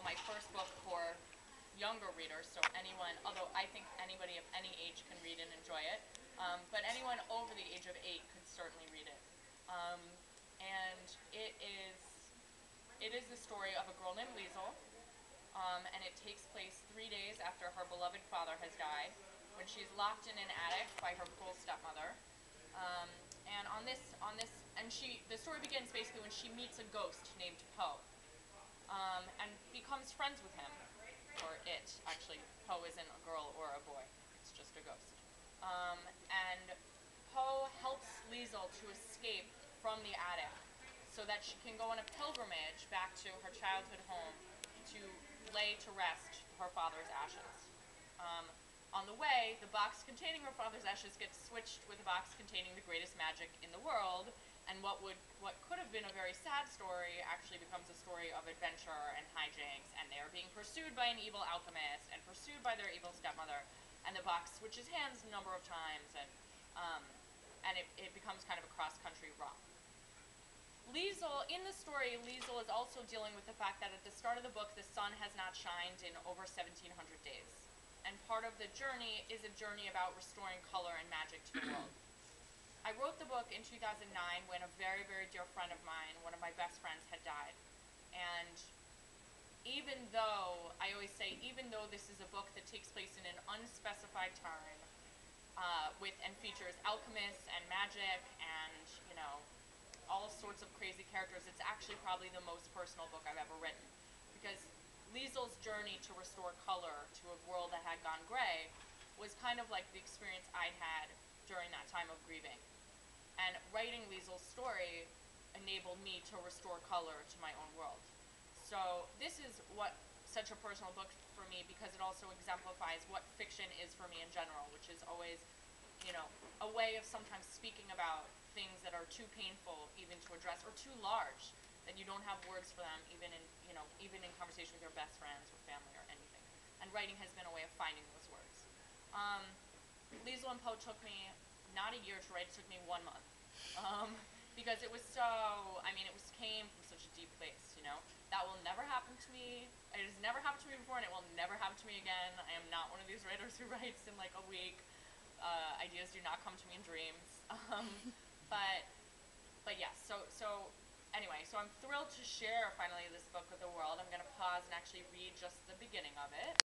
my first book for younger readers, so anyone, although I think anybody of any age can read and enjoy it, but anyone over the age of 8 could certainly read it. And it is the story of a girl named Liesel, and it takes place 3 days after her beloved father has died, when she's locked in an attic by her cruel stepmother. And the story begins basically when she meets a ghost named Poe, and becomes friends with him, or it, actually. Poe isn't a girl or a boy, it's just a ghost. And Poe helps Liesel to escape from the attic so that she can go on a pilgrimage back to her childhood home to lay to rest her father's ashes. On the way, the box containing her father's ashes gets switched with a box containing the greatest magic in the world, and what could have been a very sad story actually becomes a story of adventure and hijinks, and they are being pursued by an evil alchemist and pursued by their evil stepmother, and the box switches hands a number of times, and it becomes kind of a cross-country romp. In the story, Liesel is also dealing with the fact that at the start of the book, the sun has not shined in over 1,700 days. And part of the journey is a journey about restoring color and magic to the world. I wrote the book in 2009 when a very, very dear friend of mine, one of my best friends, had died. And even though this is a book that takes place in an unspecified time, and features alchemists and magic and, all sorts of crazy characters, it's actually probably the most personal book I've ever written. Because Liesel's journey to restore color to a world that had gone gray was kind of like the experience I'd had during that time of grieving. And writing Liesel's story enabled me to restore color to my own world. So this is such a personal book for me because it also exemplifies what fiction is for me in general, which is always, a way of sometimes speaking about things that are too painful even to address, or too large that you don't have words for them, even in conversation with your best friends or family or anything. And writing has been a way of finding those words. Liesel and Poe took me not a year to write, it took me 1 month. Because it came from such a deep place, That will never happen to me. It has never happened to me before, and it will never happen to me again. I am not one of these writers who writes in like a week. Ideas do not come to me in dreams. But yes, so anyway, so I'm thrilled to share finally this book with the world. I'm going to pause and actually read just the beginning of it.